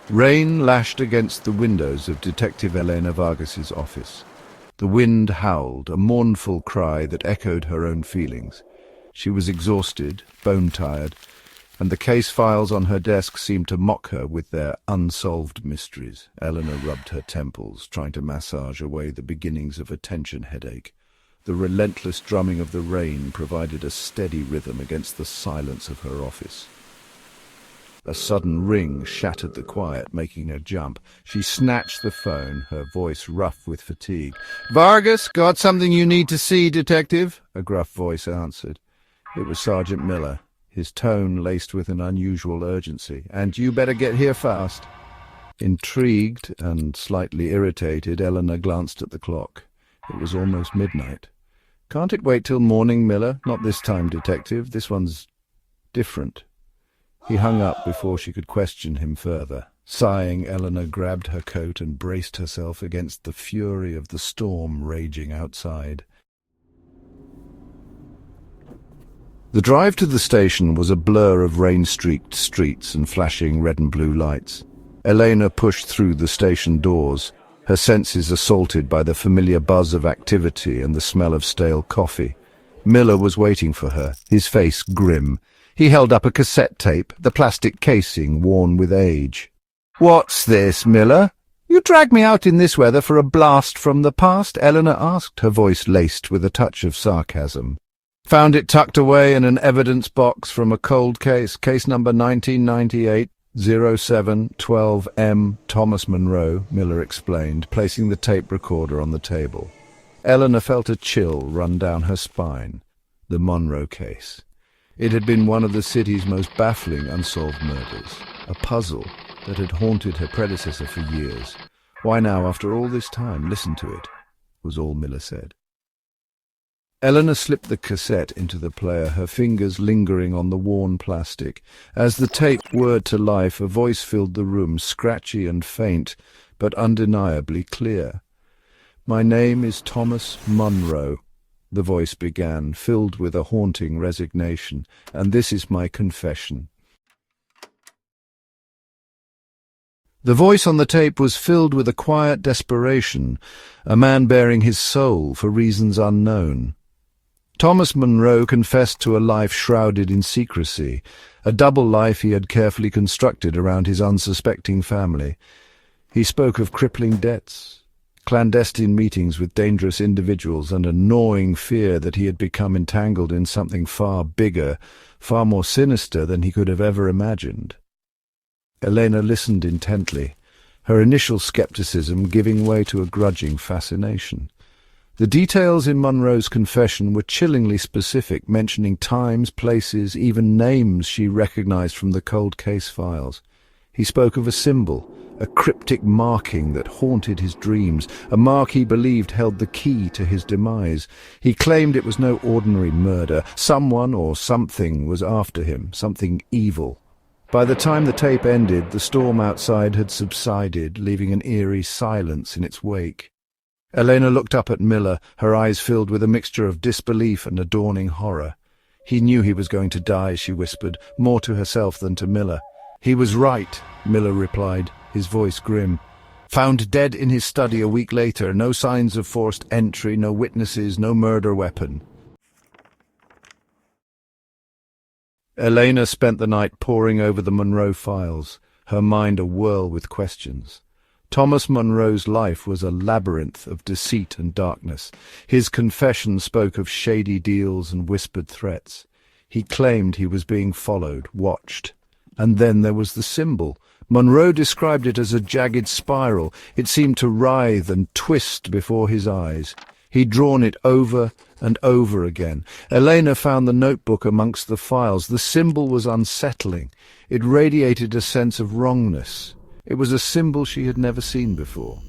Rain lashed against the windows of Detective Elena Vargas's office. The wind howled, a mournful cry that echoed her own feelings. She was exhausted, bone-tired, and the case files on her desk seemed to mock her with their unsolved mysteries. Elena rubbed her temples, trying to massage away the beginnings of a tension headache. The relentless drumming of the rain provided a steady rhythm against the silence of her office. A sudden ring shattered the quiet, making her jump. She snatched the phone, her voice rough with fatigue. "Vargas, got something you need to see, Detective," a gruff voice answered. It was Sergeant Miller, his tone laced with an unusual urgency. "And you better get here fast." Intrigued and slightly irritated, Eleanor glanced at the clock. It was almost midnight. "Can't it wait till morning, Miller?" "Not this time, Detective. This one's different." He hung up before she could question him further. Sighing, Eleanor grabbed her coat and braced herself against the fury of the storm raging outside. The drive to the station was a blur of rain-streaked streets and flashing red and blue lights. Elena pushed through the station doors, her senses assaulted by the familiar buzz of activity and the smell of stale coffee. Miller was waiting for her, his face grim. He held up a cassette tape, the plastic casing worn with age. "What's this, Miller? You dragged me out in this weather for a blast from the past?" Eleanor asked, her voice laced with a touch of sarcasm. "Found it tucked away in an evidence box from a cold case, case number 1998-07-12M, Thomas Monroe," Miller explained, placing the tape recorder on the table. Eleanor felt a chill run down her spine. The Monroe case. It had been one of the city's most baffling unsolved murders, a puzzle that had haunted her predecessor for years. "Why now, after all this time? Listen to it," was all Miller said. Eleanor slipped the cassette into the player, her fingers lingering on the worn plastic. As the tape whirred to life, a voice filled the room, scratchy and faint, but undeniably clear. "My name is Thomas Monroe," the voice began, filled with a haunting resignation, "and this is my confession." The voice on the tape was filled with a quiet desperation, a man bearing his soul for reasons unknown. Thomas Monroe confessed to a life shrouded in secrecy, a double life he had carefully constructed around his unsuspecting family. He spoke of crippling debts, clandestine meetings with dangerous individuals, and a gnawing fear that he had become entangled in something far bigger, far more sinister than he could have ever imagined. Elena listened intently, her initial skepticism giving way to a grudging fascination. The details in Monroe's confession were chillingly specific, mentioning times, places, even names she recognized from the cold case files. He spoke of a symbol, a cryptic marking that haunted his dreams, a mark he believed held the key to his demise. He claimed it was no ordinary murder. Someone or something was after him, something evil. By the time the tape ended, the storm outside had subsided, leaving an eerie silence in its wake. Elena looked up at Miller, her eyes filled with a mixture of disbelief and a dawning horror. "He knew he was going to die," she whispered, more to herself than to Miller. "He was right," Miller replied, his voice grim. "Found dead in his study a week later, no signs of forced entry, no witnesses, no murder weapon." Elena spent the night poring over the Monroe files, her mind awhirl with questions. Thomas Monroe's life was a labyrinth of deceit and darkness. His confession spoke of shady deals and whispered threats. He claimed he was being followed, watched. And then there was the symbol. Monroe described it as a jagged spiral. It seemed to writhe and twist before his eyes. He'd drawn it over and over again. Elena found the notebook amongst the files. The symbol was unsettling. It radiated a sense of wrongness. It was a symbol she had never seen before.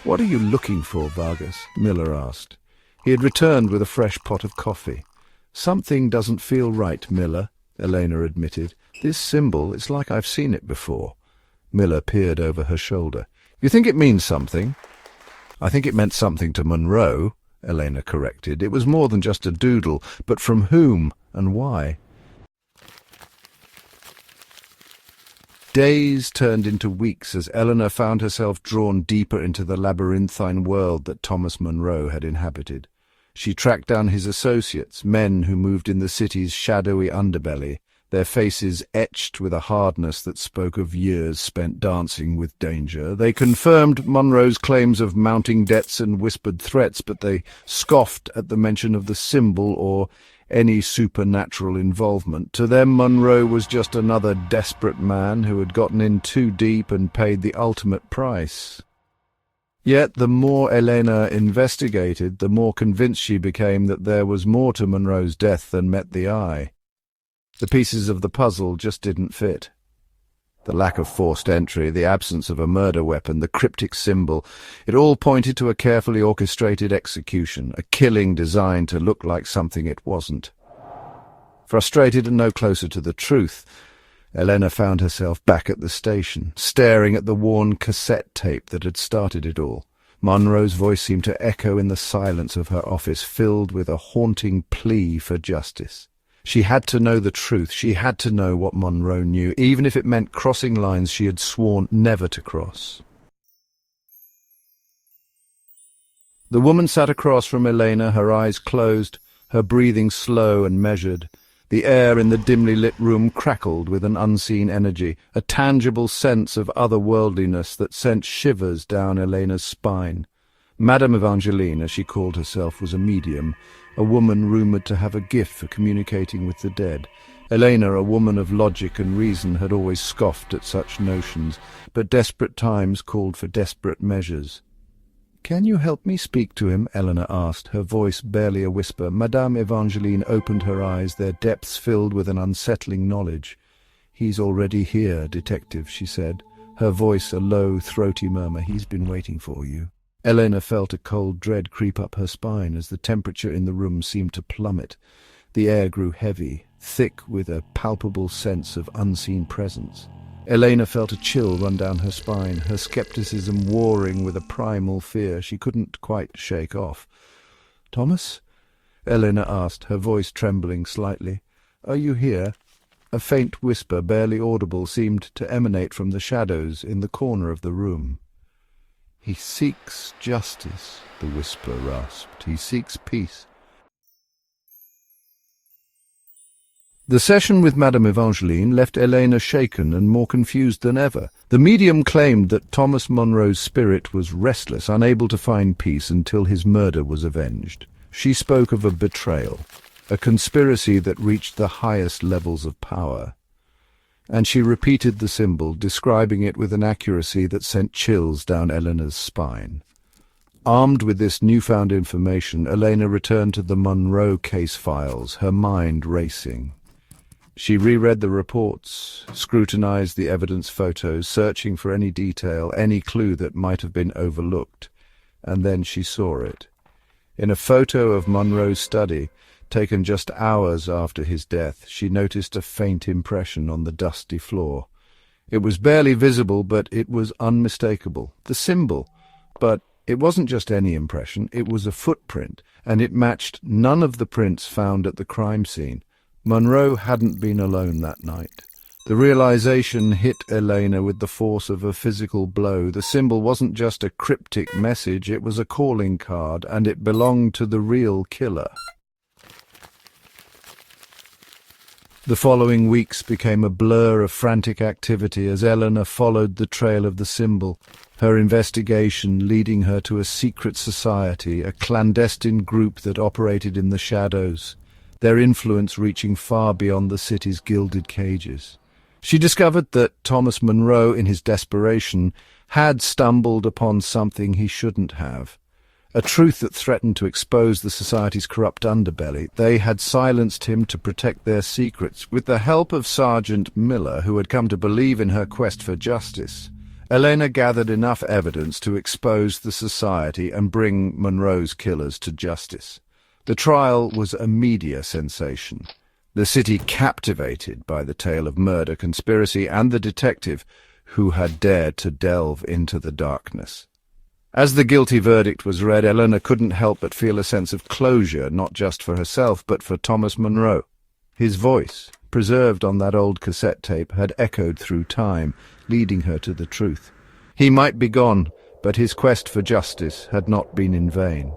"What are you looking for, Vargas?" Miller asked. He had returned with a fresh pot of coffee. "Something doesn't feel right, Miller," Elena admitted. "This symbol, it's like I've seen it before." Miller peered over her shoulder. "You think it means something?" "I think it meant something to Monroe," Elena corrected. "It was more than just a doodle, but from whom and why?" Days turned into weeks as Eleanor found herself drawn deeper into the labyrinthine world that Thomas Monro had inhabited. She tracked down his associates, men who moved in the city's shadowy underbelly, their faces etched with a hardness that spoke of years spent dancing with danger. They confirmed Monro's claims of mounting debts and whispered threats, but they scoffed at the mention of the symbol or any supernatural involvement. To them, Monro was just another desperate man who had gotten in too deep and paid the ultimate price. Yet the more Elena investigated, the more convinced she became that there was more to Monro's death than met the eye. The pieces of the puzzle just didn't fit. The lack of forced entry, the absence of a murder weapon, the cryptic symbol, it all pointed to a carefully orchestrated execution, a killing designed to look like something it wasn't. Frustrated and no closer to the truth, Elena found herself back at the station, staring at the worn cassette tape that had started it all. Monro's voice seemed to echo in the silence of her office, filled with a haunting plea for justice. She had to know the truth. She had to know what Monro knew, even if it meant crossing lines she had sworn never to cross. The woman sat across from Elena, her eyes closed, her breathing slow and measured. The air in the dimly lit room crackled with an unseen energy, a tangible sense of otherworldliness that sent shivers down Elena's spine. Madame Evangeline, as she called herself, was a medium, a woman rumoured to have a gift for communicating with the dead. Elena, a woman of logic and reason, had always scoffed at such notions, but desperate times called for desperate measures. "Can you help me speak to him?" Eleanor asked, her voice barely a whisper. Madame Evangeline opened her eyes, their depths filled with an unsettling knowledge. "He's already here, detective," she said, her voice a low, throaty murmur. "He's been waiting for you." Elena felt a cold dread creep up her spine as the temperature in the room seemed to plummet. The air grew heavy, thick with a palpable sense of unseen presence. Elena felt a chill run down her spine, her skepticism warring with a primal fear she couldn't quite shake off. "Thomas?" Elena asked, her voice trembling slightly. "Are you here?" A faint whisper, barely audible, seemed to emanate from the shadows in the corner of the room. "He seeks justice," the whisper rasped. "He seeks peace." The session with Madame Evangeline left Elena shaken and more confused than ever. The medium claimed that Thomas Monro's spirit was restless, unable to find peace until his murder was avenged. She spoke of a betrayal, a conspiracy that reached the highest levels of power. And she repeated the symbol, describing it with an accuracy that sent chills down Eleanor's spine. Armed with this newfound information, Elena returned to the Monro case files, her mind racing. She reread the reports, scrutinized the evidence photos, searching for any detail, any clue that might have been overlooked. And then she saw it. In a photo of Monro's study, taken just hours after his death, she noticed a faint impression on the dusty floor. It was barely visible, but it was unmistakable. The symbol. But it wasn't just any impression, it was a footprint, and it matched none of the prints found at the crime scene. Monro hadn't been alone that night. The realization hit Elena with the force of a physical blow. The symbol wasn't just a cryptic message, it was a calling card, and it belonged to the real killer. The following weeks became a blur of frantic activity as Eleanor followed the trail of the symbol, her investigation leading her to a secret society, a clandestine group that operated in the shadows, their influence reaching far beyond the city's gilded cages. She discovered that Thomas Monro, in his desperation, had stumbled upon something he shouldn't have. A truth that threatened to expose the society's corrupt underbelly. They had silenced him to protect their secrets. With the help of Sergeant Miller, who had come to believe in her quest for justice, Elena gathered enough evidence to expose the society and bring Monro's killers to justice. The trial was a media sensation. The city captivated by the tale of murder, conspiracy, and the detective who had dared to delve into the darkness. As the guilty verdict was read, Eleanor couldn't help but feel a sense of closure, not just for herself, but for Thomas Monro. His voice, preserved on that old cassette tape, had echoed through time, leading her to the truth. He might be gone, but his quest for justice had not been in vain.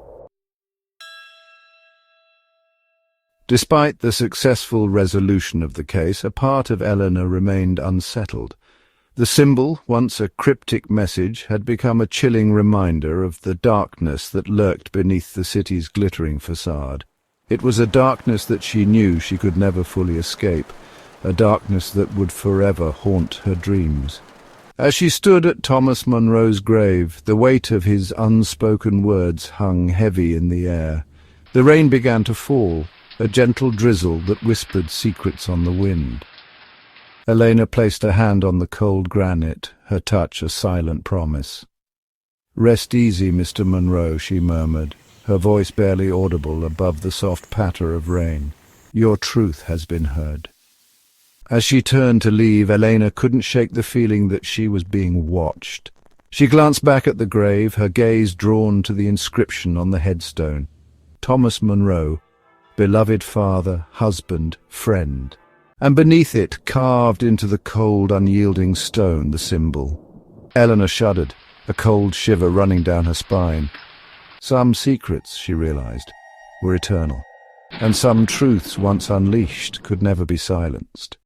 Despite the successful resolution of the case, a part of Eleanor remained unsettled. The symbol, once a cryptic message, had become a chilling reminder of the darkness that lurked beneath the city's glittering facade. It was a darkness that she knew she could never fully escape, a darkness that would forever haunt her dreams. As she stood at Thomas Munro's grave, the weight of his unspoken words hung heavy in the air. The rain began to fall, a gentle drizzle that whispered secrets on the wind. Elena placed her hand on the cold granite, her touch a silent promise. "Rest easy, Mr. Munro," she murmured, her voice barely audible above the soft patter of rain. "Your truth has been heard." As she turned to leave, Elena couldn't shake the feeling that she was being watched. She glanced back at the grave, her gaze drawn to the inscription on the headstone. Thomas Munro, beloved father, husband, friend. And beneath it, carved into the cold, unyielding stone, the symbol. Eleanor shuddered, a cold shiver running down her spine. Some secrets, she realized, were eternal, and some truths once unleashed could never be silenced.